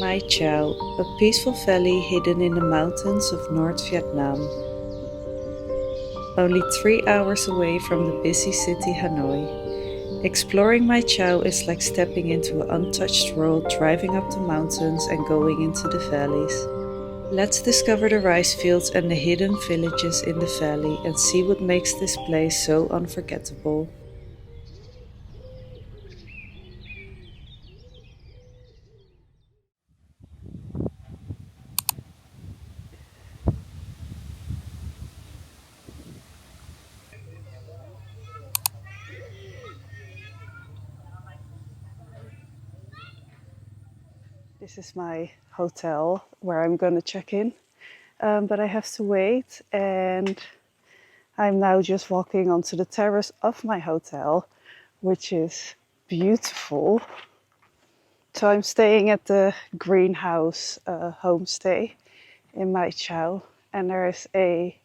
Mai Chau, a peaceful valley hidden in the mountains of North Vietnam. Only 3 hours away from the busy city Hanoi, exploring Mai Chau is like stepping into an untouched world, driving up the mountains and going into the valleys. Let's discover the rice fields and the hidden villages in the valley and see what makes this place so unforgettable. This is my hotel where I'm gonna check in, but I have to wait, and I'm now just walking onto the terrace of my hotel, which is beautiful. So I'm staying at the greenhouse homestay in Mai Chau, and there is a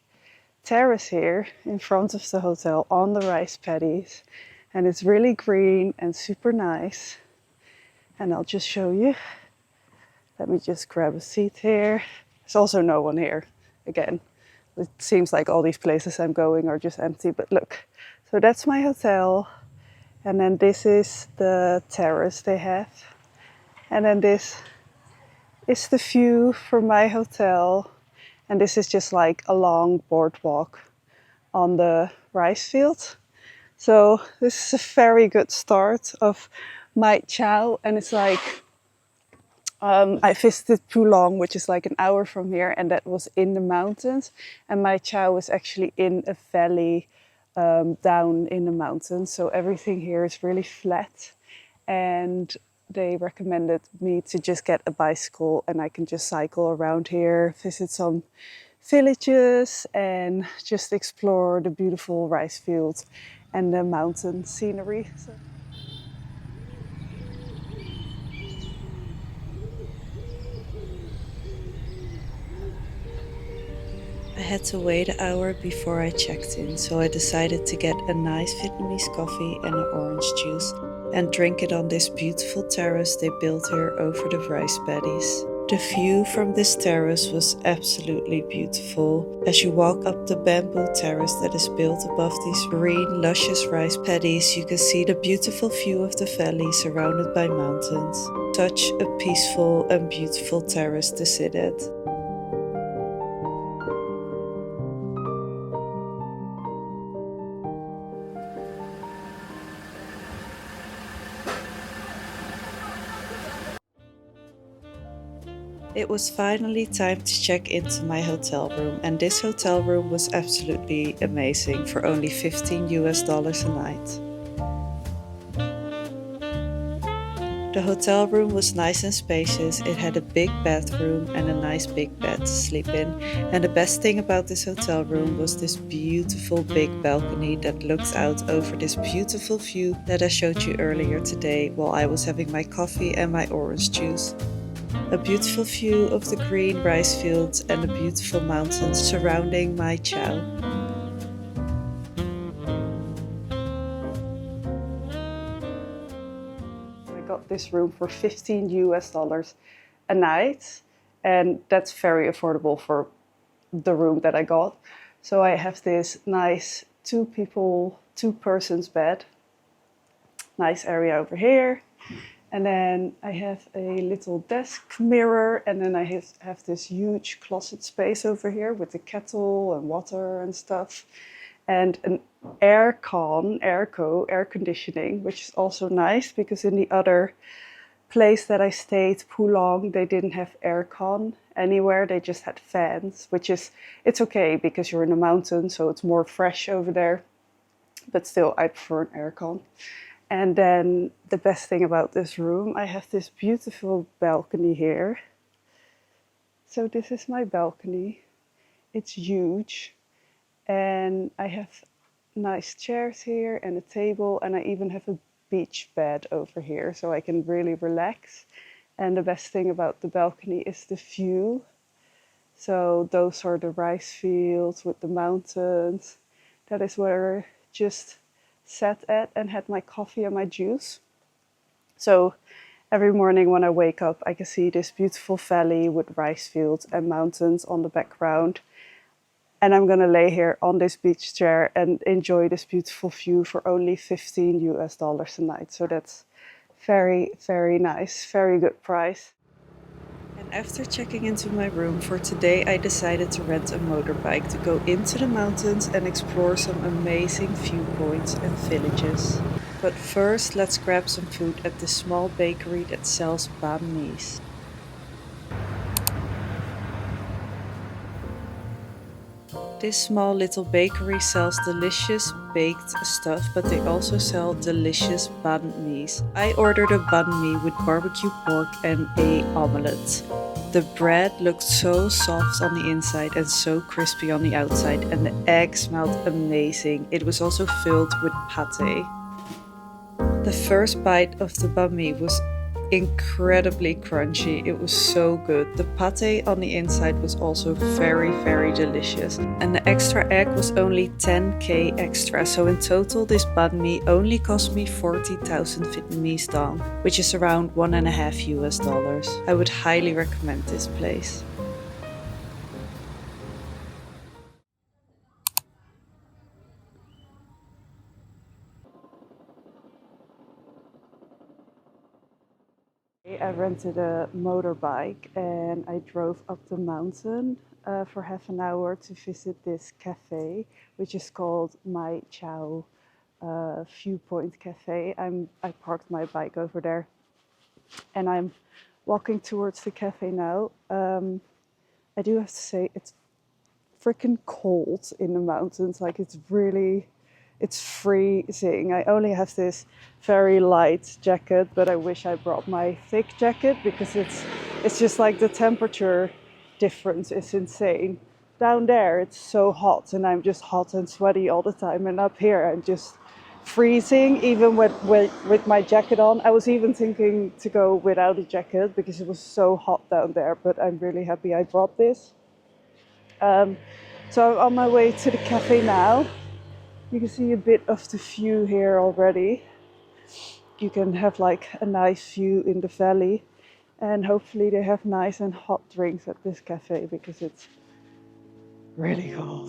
terrace here in front of the hotel on the rice paddies, and it's really green and super nice. And I'll just show you. Let me just grab a seat here. There's also no one here. Again, it seems like all these places I'm going are just empty, but look. So that's my hotel. And then this is the terrace they have. And then this is the view from my hotel. And this is just like a long boardwalk on the rice field. So this is a very good start of Mai Chau. And it's like, I visited Pulong, which is like an hour from here, and that was in the mountains. And Mai Chau was actually in a valley down in the mountains. So everything here is really flat. And they recommended me to just get a bicycle, and I can just cycle around here, visit some villages, and just explore the beautiful rice fields and the mountain scenery. So. I had to wait an hour before I checked in, so I decided to get a nice Vietnamese coffee and an orange juice and drink it on this beautiful terrace they built here over the rice paddies. The view from this terrace was absolutely beautiful. As you walk up the bamboo terrace that is built above these green, luscious rice paddies, you can see the beautiful view of the valley surrounded by mountains. Such a peaceful and beautiful terrace to sit at. It was finally time to check into my hotel room, and this hotel room was absolutely amazing for only $15 a night. The hotel room was nice and spacious. It had a big bathroom and a nice big bed to sleep in. And the best thing about this hotel room was this beautiful big balcony that looks out over this beautiful view that I showed you earlier today while I was having my coffee and my orange juice. A beautiful view of the green rice fields and the beautiful mountains surrounding Mai Chau. I got this room for $15 a night, and that's very affordable for the room that I got. So I have this nice two persons bed, nice area over here. And then I have a little desk mirror, and then I have this huge closet space over here with the kettle and water and stuff. And an air conditioning, which is also nice because in the other place that I stayed, Pulong, they didn't have aircon anywhere. They just had fans, it's okay because you're in the mountains, so it's more fresh over there. But still, I prefer an aircon. And then the best thing about this room, I have this beautiful balcony here. So this is my balcony. It's huge. And I have nice chairs here and a table, and I even have a beach bed over here so I can really relax. And the best thing about the balcony is the view. So those are the rice fields with the mountains. That is where I just sat at and had my coffee and my juice. So Every morning when I wake up, I can see this beautiful valley with rice fields and mountains on the background. And I'm gonna lay here on this beach chair and enjoy this beautiful view for only $15 a night. So that's very, very nice, very good price. And after checking into my room for today, I decided to rent a motorbike to go into the mountains and explore some amazing viewpoints and villages. But first, let's grab some food at this small bakery that sells banh. This small little bakery sells delicious baked stuff, but they also sell delicious banh mi's. I ordered a banh mi with barbecue pork and a omelette. The bread looked so soft on the inside and so crispy on the outside, and the egg smelled amazing. It was also filled with pate. The first bite of the banh mi was incredibly crunchy. It was so good. The pate on the inside was also very, very delicious. And the extra egg was only 10k extra. So in total, this banh mi only cost me 40,000 Vietnamese dong, which is around $1.5 US. I would highly recommend this place. I rented a motorbike and I drove up the mountain for half an hour to visit this cafe, which is called Mai Chau Viewpoint Cafe. I parked my bike over there and I'm walking towards the cafe now. I do have to say it's freaking cold in the mountains. Like it's freezing. I only have this very light jacket, but I wish I brought my thick jacket because it's just like the temperature difference is insane. Down there it's so hot and I'm just hot and sweaty all the time, and up here I'm just freezing even with my jacket on. I was even thinking to go without a jacket because it was so hot down there, but I'm really happy I brought this. So I'm on my way to the cafe now. You can see a bit of the view here already. You can have like a nice view in the valley, and hopefully they have nice and hot drinks at this cafe because it's really cold.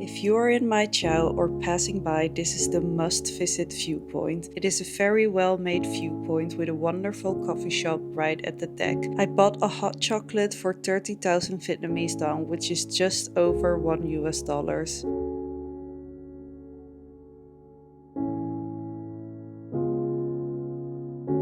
If you are in Mai Chau or passing by, this is the must-visit viewpoint. It is a very well-made viewpoint with a wonderful coffee shop right at the deck. I bought a hot chocolate for 30,000 Vietnamese dong, which is just over $1 US.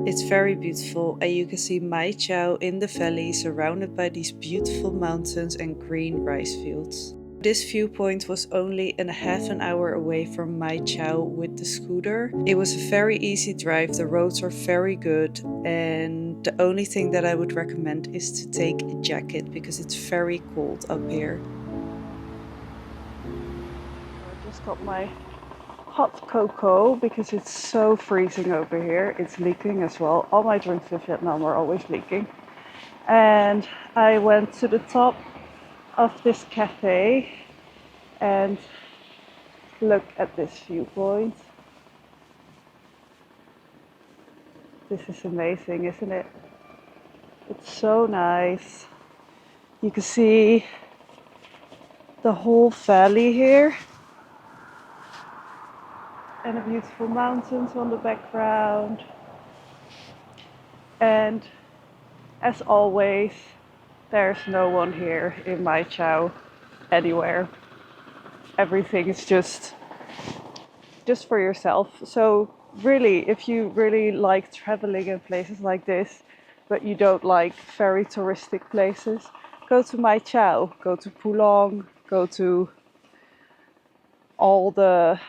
It's very beautiful, and you can see Mai Chau in the valley surrounded by these beautiful mountains and green rice fields. This viewpoint was only half an hour away from Mai Chau with the scooter. It was a very easy drive, the roads are very good, and the only thing that I would recommend is to take a jacket because it's very cold up here. I just got my hot cocoa because it's so freezing over here. It's leaking as well. All my drinks in Vietnam are always leaking. And I went to the top of this cafe and look at this viewpoint. This is amazing, isn't it? It's so nice. You can see the whole valley here and the beautiful mountains on the background. And as always, there's no one here in Mai Chau anywhere. Everything is just for yourself. So really, if you really like traveling in places like this, but you don't like very touristic places, go to Mai Chau, go to Pulong, go to all the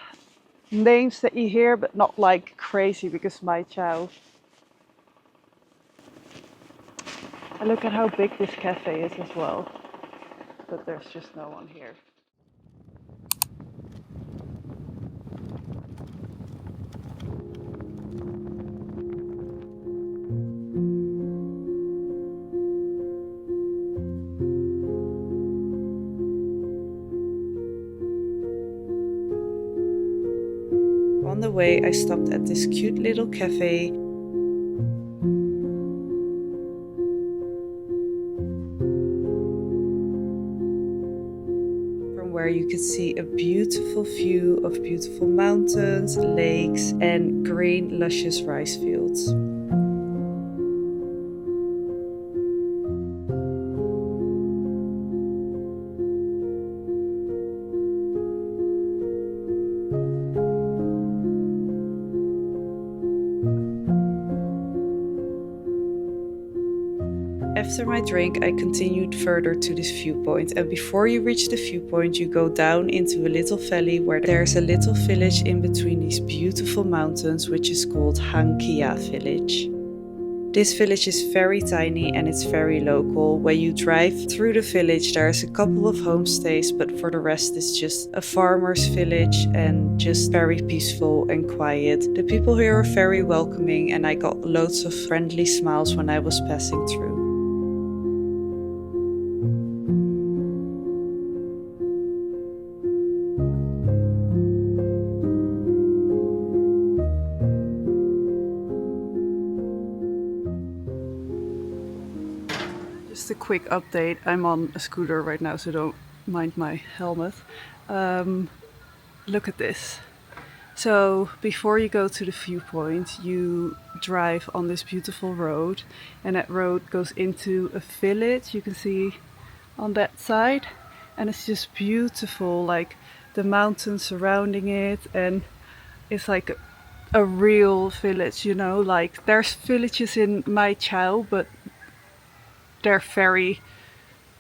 names that you hear, but not like crazy, because Mai Chau. And look at how big this cafe is as well, but there's just no one here. on the way I stopped at this cute little cafe. Where you could see a beautiful view of beautiful mountains, lakes, and green, luscious rice fields. After my drink, I continued further to this viewpoint, and before you reach the viewpoint, you go down into a little valley where there's a little village in between these beautiful mountains, which is called Hankia village. This village is very tiny and it's very local. When you drive through the village, there's a couple of homestays, but for the rest it's just a farmer's village and just very peaceful and quiet. The people here are very welcoming and I got loads of friendly smiles when I was passing through. Just a quick update. I'm on a scooter right now, so don't mind my helmet. Look at this. So before you go to the viewpoint, you drive on this beautiful road, and that road goes into a village. You can see on that side, and it's just beautiful, like the mountains surrounding it, and it's like a real village, you know, like there's villages in Mai Chau, but they're very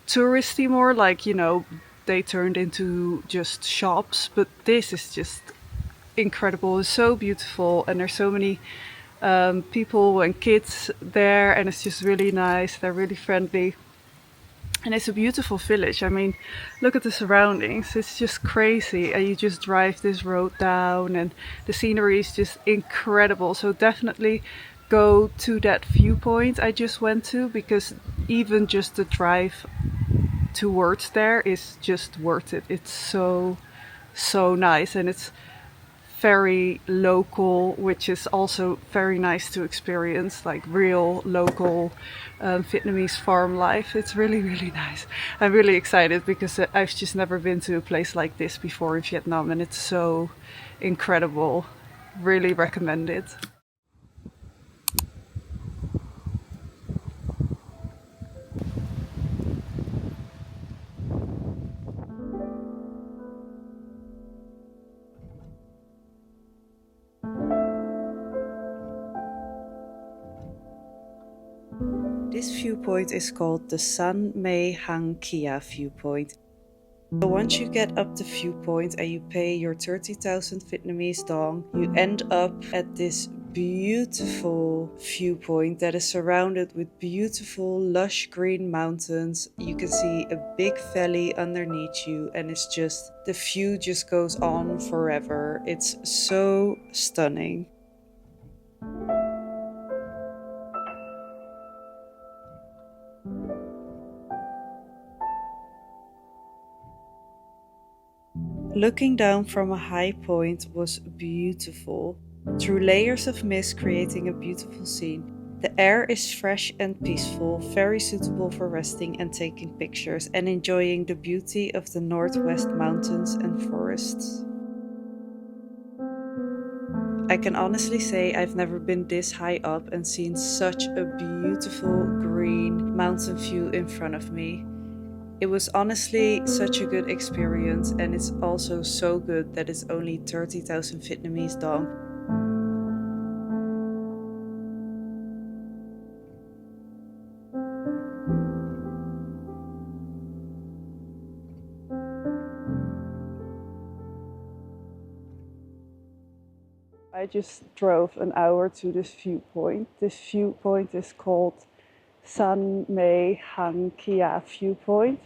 touristy, more like, you know, they turned into just shops, but this is just incredible. It's so beautiful, and there's so many people and kids there, and it's just really nice. They're really friendly, and it's a beautiful village. I mean, look at the surroundings, it's just crazy, and you just drive this road down and the scenery is just incredible. So definitely go to that viewpoint I just went to, because even just the drive towards there is just worth it. It's so nice, and it's very local, which is also very nice to experience, like real local Vietnamese farm life. It's really nice. I'm really excited because I've just never been to a place like this before in Vietnam, and it's so incredible. Really recommend it. This viewpoint is called the May Hankia viewpoint. So once you get up the viewpoint and you pay your 30,000 Vietnamese dong, you end up at this beautiful viewpoint that is surrounded with beautiful lush green mountains. You can see a big valley underneath you, and it's just, the view just goes on forever. It's so stunning. Looking down from a high point was beautiful, through layers of mist creating a beautiful scene. The air is fresh and peaceful, very suitable for resting and taking pictures and enjoying the beauty of the northwest mountains and forests. I can honestly say I've never been this high up and seen such a beautiful green mountain view in front of me. It was honestly such a good experience, and it's also so good that it's only 30,000 Vietnamese dong. I just drove an hour to this viewpoint. This viewpoint is called May Hankia viewpoint,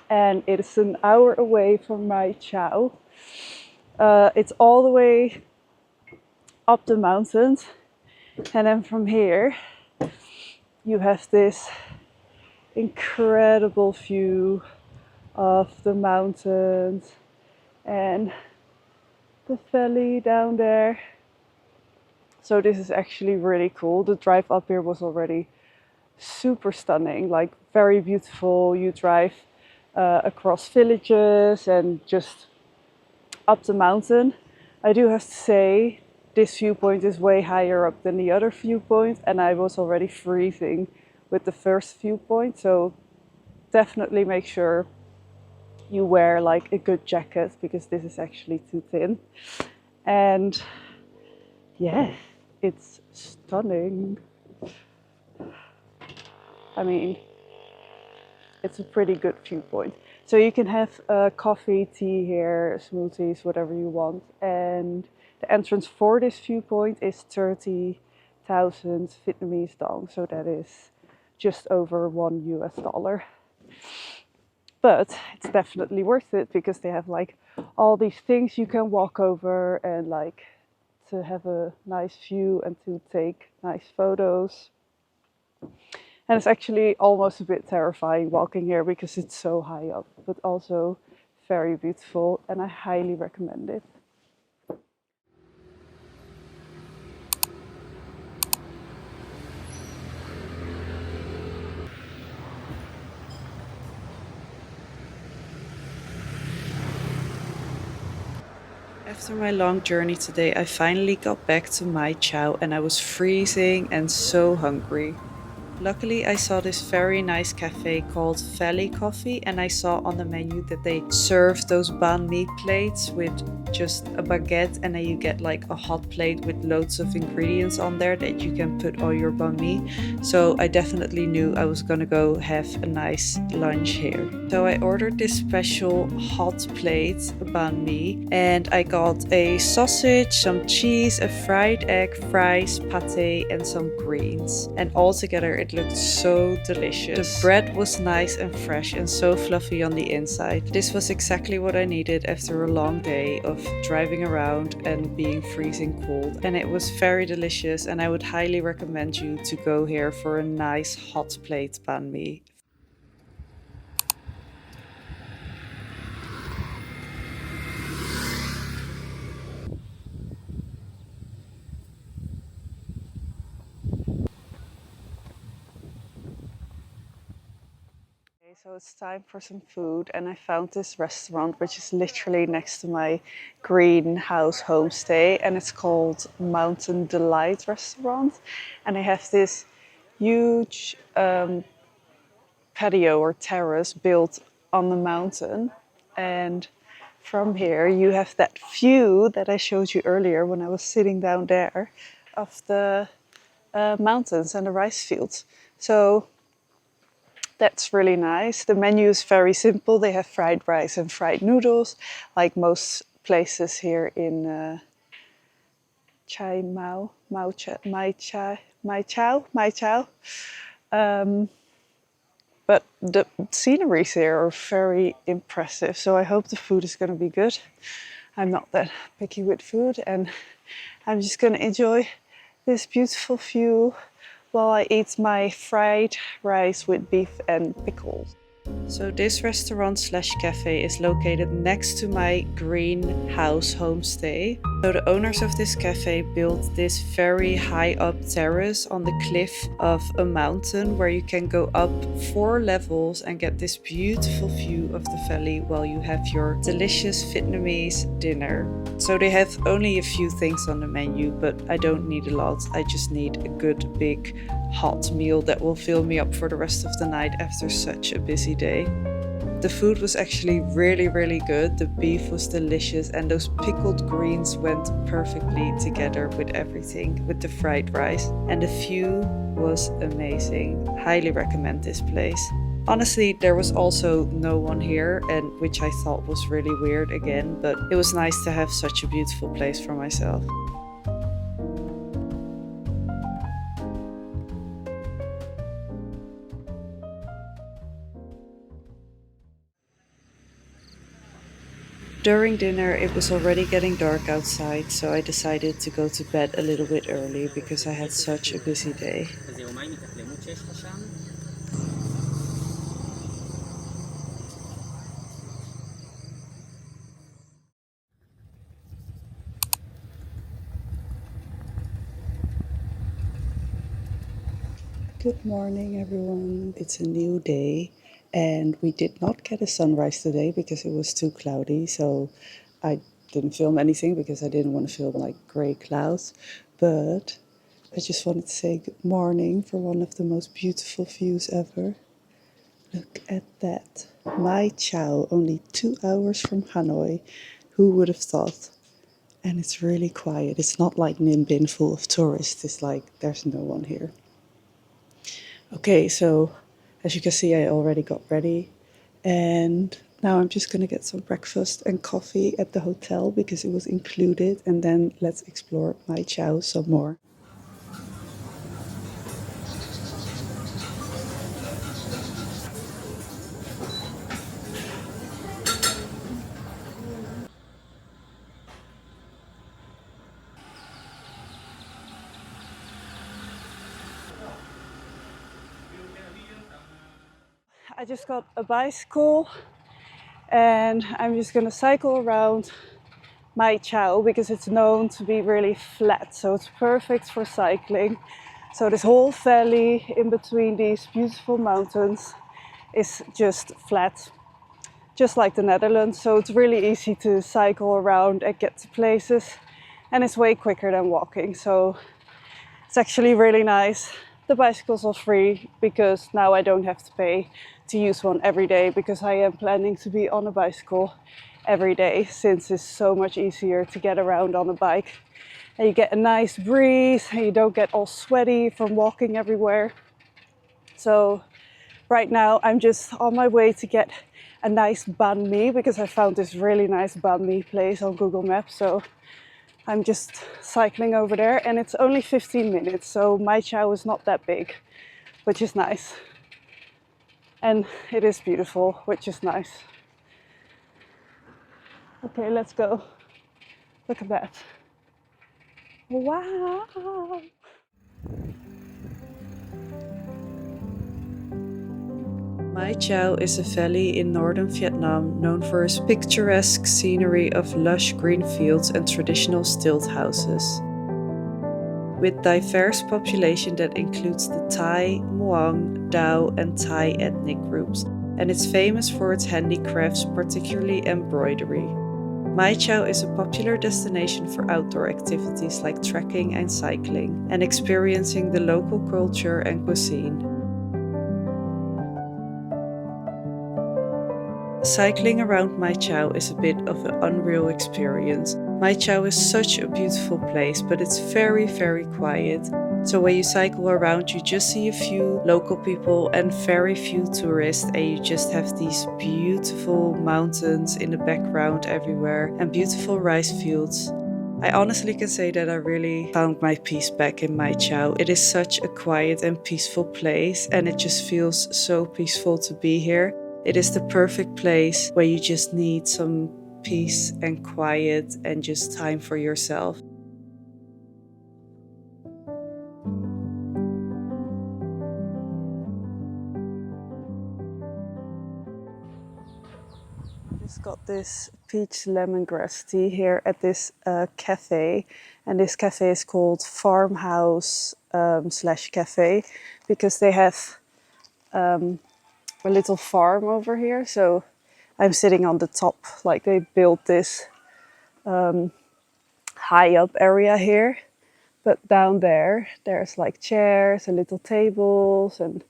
and it is an hour away from Mai Chau. It's all the way up the mountains, and then from here you have this incredible view of the mountains and the valley down there. So this is actually really cool. The drive up here was already super stunning, like very beautiful. You drive across villages and just up the mountain. I do have to say this viewpoint is way higher up than the other viewpoint, and I was already freezing with the first viewpoint, so definitely make sure you wear like a good jacket because this is actually too thin. And yeah, it's stunning. I mean, it's a pretty good viewpoint. So you can have coffee, tea here, smoothies, whatever you want. And the entrance for this viewpoint is 30,000 Vietnamese dong. So that is just over $1. But it's definitely worth it because they have like all these things you can walk over and like to have a nice view and to take nice photos. And it's actually almost a bit terrifying walking here because it's so high up, but also very beautiful, and I highly recommend it. After my long journey today, I finally got back to Mai Chau and I was freezing and so hungry. Luckily, I saw this very nice cafe called Valley Coffee, and I saw on the menu that they serve those banh mi plates with just a baguette, and then you get like a hot plate with loads of ingredients on there that you can put all your banh mi. So I definitely knew I was gonna go have a nice lunch here. So I ordered this special hot plate banh mi, and I got a sausage, some cheese, a fried egg, fries, pate, and some greens. And all together it looked so delicious. The bread was nice and fresh and so fluffy on the inside. This was exactly what I needed after a long day of driving around and being freezing cold. And it was very delicious, and I would highly recommend you to go here for a nice hot plate banh mi. So it's time for some food, and I found this restaurant which is literally next to my greenhouse homestay, and it's called Mountain Delight Restaurant, and they have this huge patio or terrace built on the mountain, and from here you have that view that I showed you earlier when I was sitting down there of the mountains and the rice fields. So that's really nice. The menu is very simple. They have fried rice and fried noodles, like most places here in Mai Chau. But the sceneries here are very impressive. So I hope the food is going to be good. I'm not that picky with food, and I'm just going to enjoy this beautiful view while I eat my fried rice with beef and pickles. So this restaurant slash cafe is located next to my greenhouse homestay. So the owners of this cafe built this very high up terrace on the cliff of a mountain where you can go up 4 levels and get this beautiful view of the valley while you have your delicious Vietnamese dinner. So they have only a few things on the menu, but I don't need a lot. I just need a good big hot meal that will fill me up for the rest of the night after such a busy day. The food was actually really good. The beef was delicious, and those pickled greens went perfectly together with everything, with the fried rice. And the view was amazing. Highly recommend this place. Honestly, there was also no one here, and which I thought was really weird again, but it was nice to have such a beautiful place for myself. During dinner, it was already getting dark outside, so I decided to go to bed a little bit early because I had such a busy day. Good morning, everyone. It's a new day, and we did not get a sunrise today because it was too cloudy. So I didn't film anything because I didn't want to film like gray clouds. But I just wanted to say good morning for one of the most beautiful views ever. Look at that. Mai Chau, only 2 hours from Hanoi. Who would have thought? And it's really quiet. It's not like Ninh Binh full of tourists. It's like there's no one here. Okay, so as you can see, I already got ready, and now I'm just gonna get some breakfast and coffee at the hotel because it was included, and then let's explore Mai Chau some more. I just got a bicycle and I'm just gonna cycle around Mai Chau because it's known to be really flat, so it's perfect for cycling. So this whole valley in between these beautiful mountains is just flat, just like the Netherlands. So it's really easy to cycle around and get to places, and it's way quicker than walking. So it's actually really nice. The bicycles are free because now I don't have to pay to use one every day, because I am planning to be on a bicycle every day since it's so much easier to get around on a bike. And you get a nice breeze and you don't get all sweaty from walking everywhere. So right now I'm just on my way to get a nice banh mi because I found this really nice banh mi place on Google Maps. So I'm just cycling over there, and it's only 15 minutes, so Mai Chau is not that big, which is nice. And it is beautiful, which is nice. Okay, let's go. Look at that. Wow! Mai Chau is a valley in northern Vietnam known for its picturesque scenery of lush green fields and traditional stilt houses. With diverse population that includes the Thai, Muang, Dao, and Thai ethnic groups, and it's famous for its handicrafts, particularly embroidery. Mai Chau is a popular destination for outdoor activities like trekking and cycling, and experiencing the local culture and cuisine. Cycling around Mai Chau is a bit of an unreal experience. Mai Chau is such a beautiful place, but it's very, very quiet. So when you cycle around, you just see a few local people and very few tourists, and you just have these beautiful mountains in the background everywhere and beautiful rice fields. I honestly can say that I really found my peace back in Mai Chau. It is such a quiet and peaceful place, and it just feels so peaceful to be here. It is the perfect place where you just need some peace and quiet and just time for yourself. Just got this peach lemongrass tea here at this cafe, and this cafe is called Farmhouse slash cafe because they have a little farm over here. So I'm sitting on the top, like they built this high up area here. But down there, there's like chairs and little tables and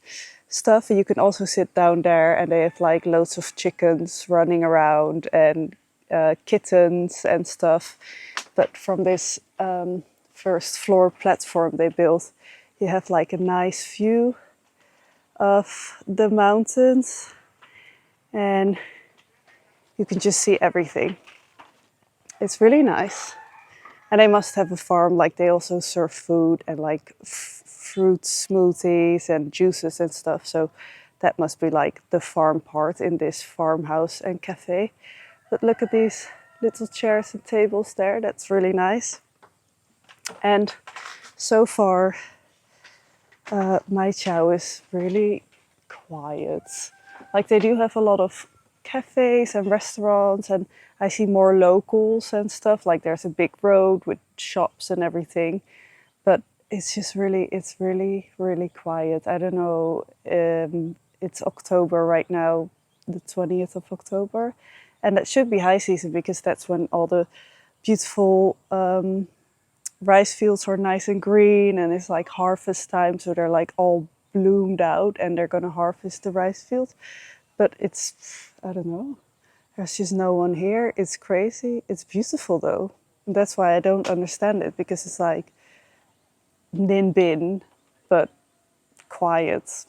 stuff. And you can also sit down there, and they have like loads of chickens running around and kittens and stuff. But from this first floor platform they built, you have like a nice view of the mountains, and you can just see everything. It's really nice. And they must have a farm, like they also serve food and like fruit smoothies and juices and stuff. So that must be like the farm part in this farmhouse and cafe. But look at these little chairs and tables there. That's really nice. And so far, Mai Chau is really quiet. Like they do have a lot of cafes and restaurants, and I see more locals and stuff. Like there's a big road with shops and everything, but it's just really, it's really, really quiet. I don't know. It's October right now, the 20th of October. And that should be high season because that's when all the beautiful rice fields are nice and green and it's like harvest time. So they're like all bloomed out and they're going to harvest the rice fields. But it's, I don't know. There's just no one here. It's crazy. It's beautiful though. And that's why I don't understand it because it's like Ninh Binh, but quiet.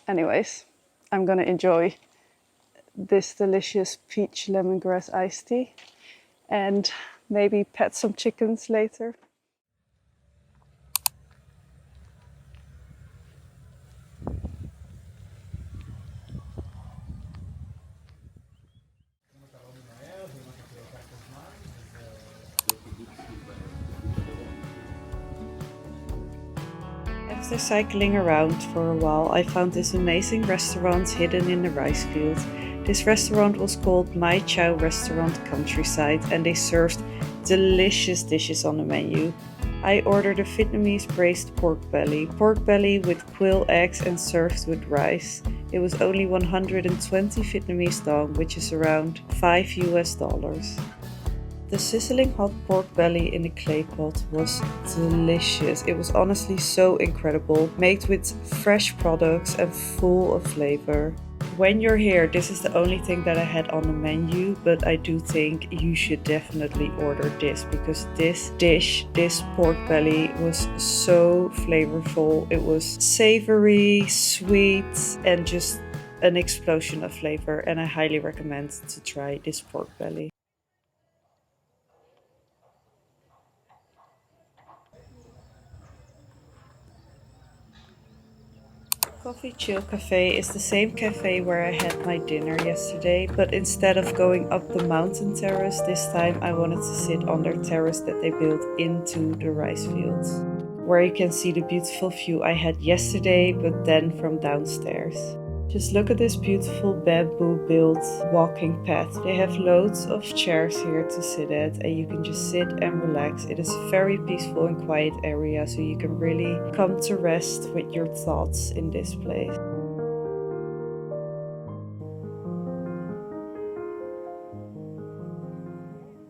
Anyways, I'm gonna enjoy this delicious peach lemongrass iced tea and maybe pet some chickens later. After cycling around for a while, I found this amazing restaurant hidden in the rice field. This restaurant was called Mai Chau Restaurant Countryside and they served delicious dishes on the menu. I ordered a Vietnamese braised pork belly with quail eggs and served with rice. It was only 120 Vietnamese dong, which is around $5 US. The sizzling hot pork belly in the clay pot was delicious. It was honestly so incredible, made with fresh products and full of flavor. When you're here, this is the only thing that I had on the menu, but I do think you should definitely order this because this pork belly was so flavorful. It was savory, sweet, and just an explosion of flavor, and I highly recommend to try this pork belly. Coffee Chill Cafe is the same cafe where I had my dinner yesterday, but instead of going up the mountain terrace this time I wanted to sit on their terrace that they built into the rice fields, where you can see the beautiful view I had yesterday but then from downstairs. Just look at this beautiful bamboo built walking path. They have loads of chairs here to sit at and you can just sit and relax. It is a very peaceful and quiet area, so you can really come to rest with your thoughts in this place.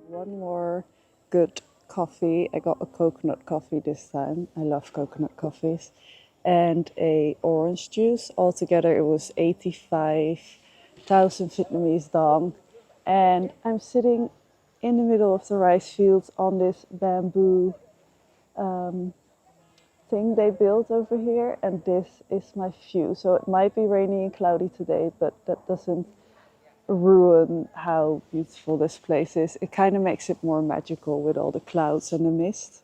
One more good coffee. I got a coconut coffee this time. I love coconut coffees. And a orange juice. Altogether it was 85,000 Vietnamese dong. And I'm sitting in the middle of the rice fields on this bamboo thing they built over here, and this is my view. So it might be rainy and cloudy today, but that doesn't ruin how beautiful this place is. It kind of makes it more magical with all the clouds and the mist.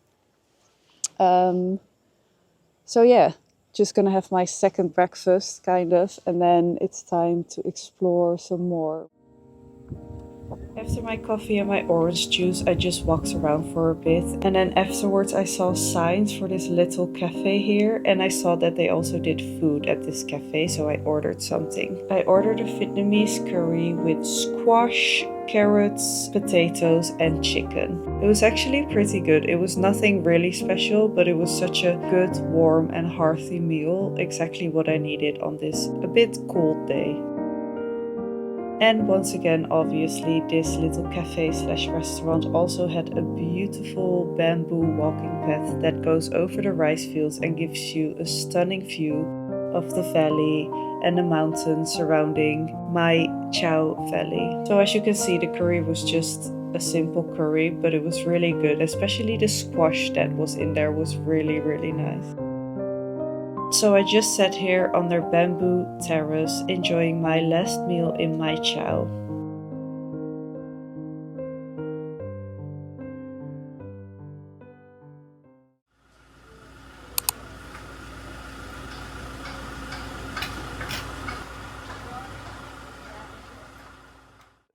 So yeah, just gonna have my second breakfast, kind of, and then it's time to explore some more. After my coffee and my orange juice, I just walked around for a bit, and then afterwards I saw signs for this little cafe here, and I saw that they also did food at this cafe, so I ordered something. I ordered a Vietnamese curry with squash, carrots, potatoes, and chicken. It was actually pretty good. It was nothing really special, but it was such a good, warm, and hearty meal, exactly what I needed on this a bit cold day. And once again, obviously, this little cafe slash restaurant also had a beautiful bamboo walking path that goes over the rice fields and gives you a stunning view of the valley and the mountains surrounding Mai Chau Valley. So as you can see, the curry was just a simple curry, but it was really good. Especially the squash that was in there was really, really nice. So I just sat here on their bamboo terrace enjoying my last meal in Mai Chau.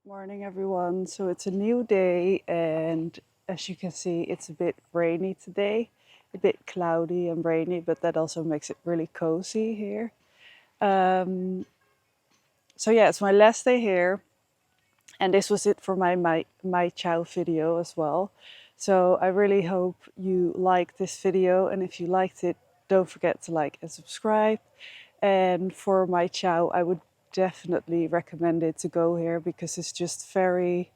Morning everyone. So it's a new day and as you can see it's a bit rainy today. A bit cloudy and rainy, but that also makes it really cozy here. So yeah, it's my last day here, and this was it for my Mai Chau video as well. So I really hope you liked this video, and if you liked it, don't forget to like and subscribe. And for Mai Chau, I would definitely recommend it to go here because it's just very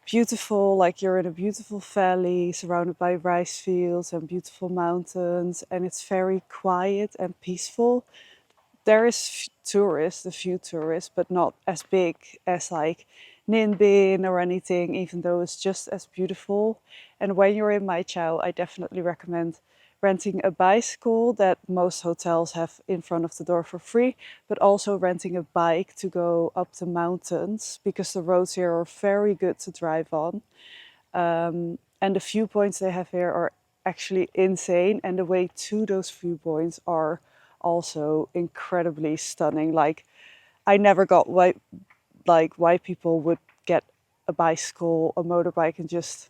beautiful. Like you're in a beautiful valley surrounded by rice fields and beautiful mountains, and it's very quiet and peaceful. There is tourists, a few tourists, but not as big as like Ninh Binh or anything, even though it's just as beautiful. And when you're in Mai Chau, I definitely recommend renting a bicycle that most hotels have in front of the door for free, but also renting a bike to go up the mountains because the roads here are very good to drive on. And the viewpoints they have here are actually insane, and the way to those viewpoints are also incredibly stunning. Like I never got why people would get a bicycle, a motorbike, and just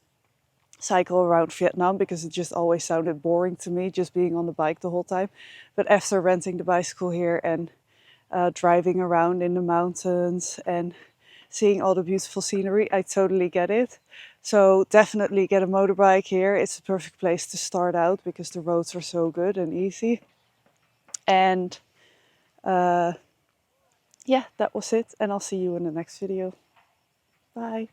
cycle around Vietnam, because it just always sounded boring to me just being on the bike the whole time. But after renting the bicycle here and driving around in the mountains and seeing all the beautiful scenery, I totally get it. So definitely get a motorbike here. It's a perfect place to start out because the roads are so good and easy. And yeah, that was it. And I'll see you in the next video. Bye.